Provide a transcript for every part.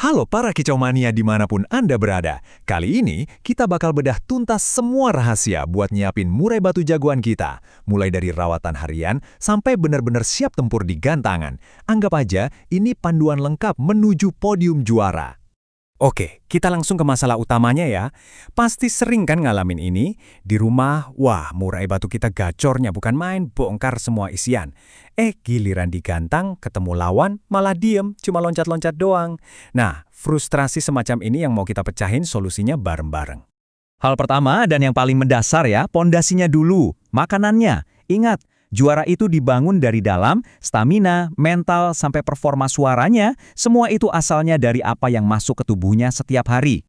Halo para kicau mania dimanapun Anda berada. Kali ini kita bakal bedah tuntas semua rahasia buat nyiapin murai batu jagoan kita. Mulai dari rawatan harian sampai benar-benar siap tempur di gantangan. Anggap aja ini panduan lengkap menuju podium juara. Oke, kita langsung ke masalah utamanya ya. Pasti sering kan ngalamin ini? Di rumah, wah murai batu kita gacornya bukan main, bongkar semua isian. Giliran digantang, ketemu lawan, malah diem, cuma loncat-loncat doang. Nah, frustrasi semacam ini yang mau kita pecahin solusinya bareng-bareng. Hal pertama dan yang paling mendasar ya, pondasinya dulu, makanannya. Ingat, juara itu dibangun dari dalam, stamina, mental, sampai performa suaranya, semua itu asalnya dari apa yang masuk ke tubuhnya setiap hari.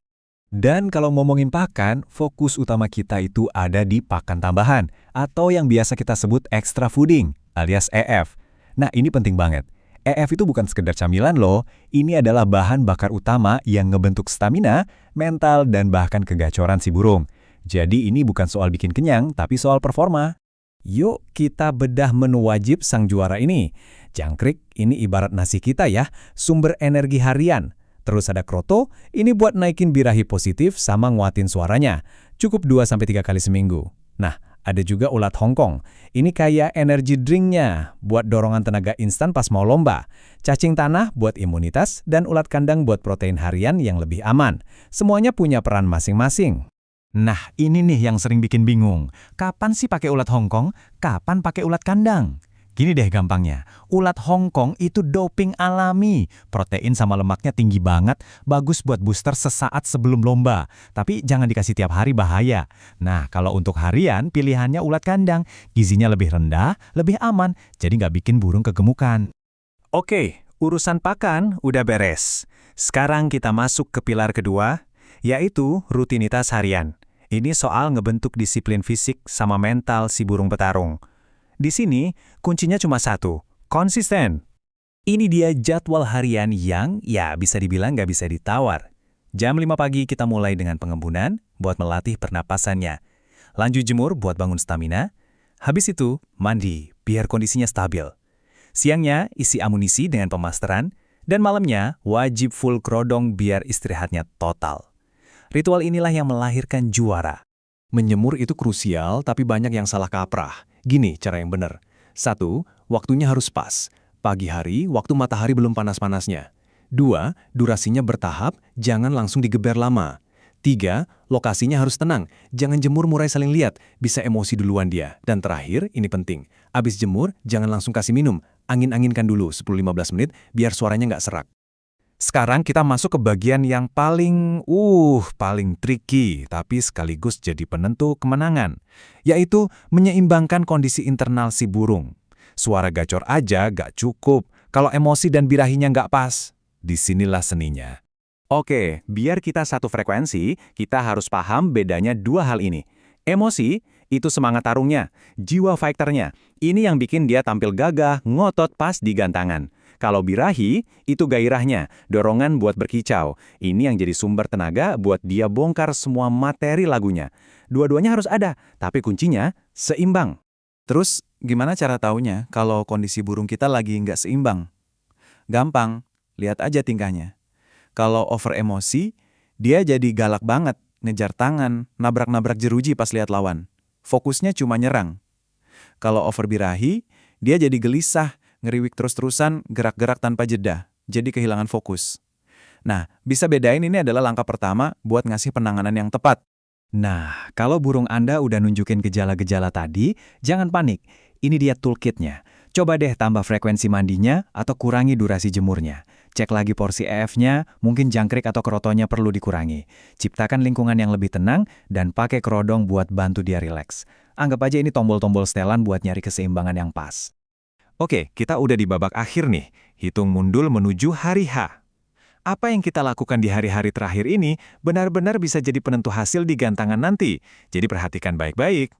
Dan kalau ngomongin pakan, fokus utama kita itu ada di pakan tambahan, atau yang biasa kita sebut extra fooding, alias EF. Nah, ini penting banget. EF itu bukan sekedar camilan loh, ini adalah bahan bakar utama yang ngebentuk stamina, mental, dan bahkan kegacoran si burung. Jadi ini bukan soal bikin kenyang, tapi soal performa. Yuk kita bedah menu wajib sang juara ini. Jangkrik ini ibarat nasi kita ya, sumber energi harian. Terus ada kroto, ini buat naikin birahi positif sama nguatin suaranya. Cukup 2-3 kali seminggu. Nah, ada juga ulat Hongkong. Ini kayak energy drinknya, buat dorongan tenaga instan pas mau lomba. Cacing tanah buat imunitas, dan ulat kandang buat protein harian yang lebih aman. Semuanya punya peran masing-masing. Nah, ini nih yang sering bikin bingung. Kapan sih pakai ulat Hongkong? Kapan pakai ulat kandang? Gini deh gampangnya. Ulat Hongkong itu doping alami. Protein sama lemaknya tinggi banget, bagus buat booster sesaat sebelum lomba. Tapi jangan dikasih tiap hari, bahaya. Nah, kalau untuk harian, pilihannya ulat kandang. Gizinya lebih rendah, lebih aman, jadi nggak bikin burung kegemukan. Oke, urusan pakan udah beres. Sekarang kita masuk ke pilar kedua, yaitu rutinitas harian. Ini soal ngebentuk disiplin fisik sama mental si burung petarung. Di sini, kuncinya cuma satu, konsisten. Ini dia jadwal harian yang, ya bisa dibilang nggak bisa ditawar. Jam 5 pagi kita mulai dengan pengembunan buat melatih pernapasannya. Lanjut jemur buat bangun stamina. Habis itu, mandi biar kondisinya stabil. Siangnya, isi amunisi dengan pemasteran. Dan malamnya, wajib full kerodong biar istirahatnya total. Ritual inilah yang melahirkan juara. Menjemur itu krusial, tapi banyak yang salah kaprah. Gini cara yang benar. 1. Waktunya harus pas. Pagi hari, waktu matahari belum panas-panasnya. 2. Durasinya bertahap, jangan langsung digeber lama. 3. Lokasinya harus tenang. Jangan jemur murai saling lihat, bisa emosi duluan dia. Dan terakhir, ini penting. Abis jemur, jangan langsung kasih minum. Angin-anginkan dulu 10-15 menit, biar suaranya nggak serak. Sekarang kita masuk ke bagian yang paling tricky, tapi sekaligus jadi penentu kemenangan, yaitu menyeimbangkan kondisi internal si burung. Suara gacor aja gak cukup, kalau emosi dan birahinya gak pas. Disinilah seninya. Oke, biar kita satu frekuensi, kita harus paham bedanya dua hal ini. Emosi, itu semangat tarungnya, jiwa fighternya. Ini yang bikin dia tampil gagah, ngotot pas di gantangan. Kalau birahi, itu gairahnya, dorongan buat berkicau. Ini yang jadi sumber tenaga buat dia bongkar semua materi lagunya. Dua-duanya harus ada, tapi kuncinya seimbang. Terus, gimana cara taunya kalau kondisi burung kita lagi nggak seimbang? Gampang, lihat aja tingkahnya. Kalau over emosi, dia jadi galak banget, ngejar tangan, nabrak-nabrak jeruji pas lihat lawan. Fokusnya cuma nyerang. Kalau over birahi, dia jadi gelisah, ngeriwik terus-terusan, gerak-gerak tanpa jeda, jadi kehilangan fokus. Nah, bisa bedain ini adalah langkah pertama buat ngasih penanganan yang tepat. Nah, kalau burung Anda udah nunjukin gejala-gejala tadi, jangan panik. Ini dia toolkitnya. Coba deh tambah frekuensi mandinya atau kurangi durasi jemurnya. Cek lagi porsi EF-nya, mungkin jangkrik atau kerotonya perlu dikurangi. Ciptakan lingkungan yang lebih tenang dan pakai kerodong buat bantu dia rileks. Anggap aja ini tombol-tombol setelan buat nyari keseimbangan yang pas. Oke, kita udah di babak akhir nih. Hitung mundur menuju hari H. Apa yang kita lakukan di hari-hari terakhir ini benar-benar bisa jadi penentu hasil di gantangan nanti. Jadi perhatikan baik-baik.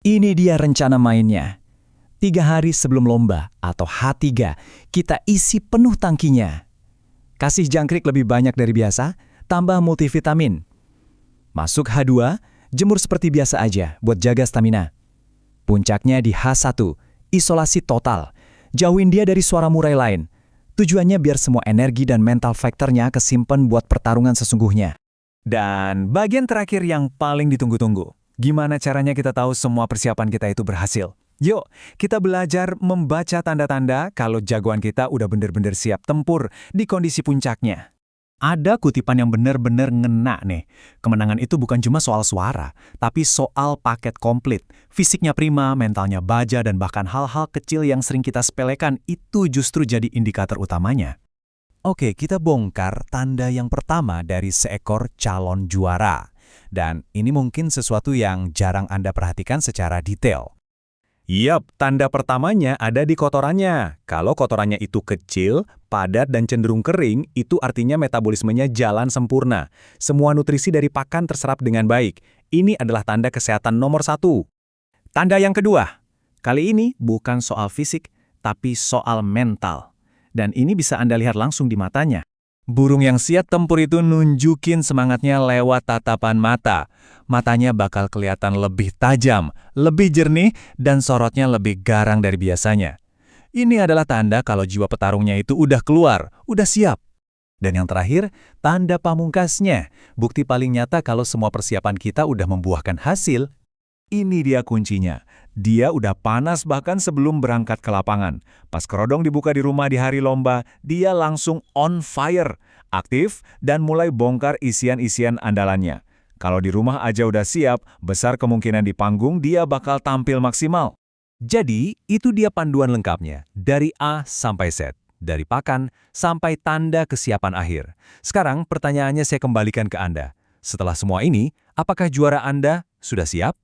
Ini dia rencana mainnya. 3 hari sebelum lomba atau H3, kita isi penuh tangkinya. Kasih jangkrik lebih banyak dari biasa, tambah multivitamin. Masuk H2, jemur seperti biasa aja buat jaga stamina. Puncaknya di H1, isolasi total. Jauhin dia dari suara murai lain. Tujuannya biar semua energi dan mental faktornya kesimpan buat pertarungan sesungguhnya. Dan bagian terakhir yang paling ditunggu-tunggu. Gimana caranya kita tahu semua persiapan kita itu berhasil? Yuk, kita belajar membaca tanda-tanda kalau jagoan kita udah bener-bener siap tempur di kondisi puncaknya. Ada kutipan yang benar-benar ngena nih. Kemenangan itu bukan cuma soal suara, tapi soal paket komplit. Fisiknya prima, mentalnya baja, dan bahkan hal-hal kecil yang sering kita sepelekan itu justru jadi indikator utamanya. Oke, kita bongkar tanda yang pertama dari seekor calon juara. Dan ini mungkin sesuatu yang jarang Anda perhatikan secara detail. Yap, tanda pertamanya ada di kotorannya. Kalau kotorannya itu kecil, padat dan cenderung kering, itu artinya metabolismenya jalan sempurna. Semua nutrisi dari pakan terserap dengan baik. Ini adalah tanda kesehatan nomor 1. Tanda yang kedua, kali ini bukan soal fisik, tapi soal mental. Dan ini bisa Anda lihat langsung di matanya. Burung yang siap tempur itu nunjukin semangatnya lewat tatapan mata. Matanya bakal kelihatan lebih tajam, lebih jernih, dan sorotnya lebih garang dari biasanya. Ini adalah tanda kalau jiwa petarungnya itu udah keluar, udah siap. Dan yang terakhir, tanda pamungkasnya. Bukti paling nyata kalau semua persiapan kita udah membuahkan hasil. Ini dia kuncinya. Dia udah panas bahkan sebelum berangkat ke lapangan. Pas kerodong dibuka di rumah di hari lomba, dia langsung on fire, aktif, dan mulai bongkar isian-isian andalannya. Kalau di rumah aja udah siap, besar kemungkinan di panggung dia bakal tampil maksimal. Jadi, itu dia panduan lengkapnya, dari A sampai Z. Dari pakan sampai tanda kesiapan akhir. Sekarang pertanyaannya saya kembalikan ke Anda. Setelah semua ini, apakah juara Anda sudah siap?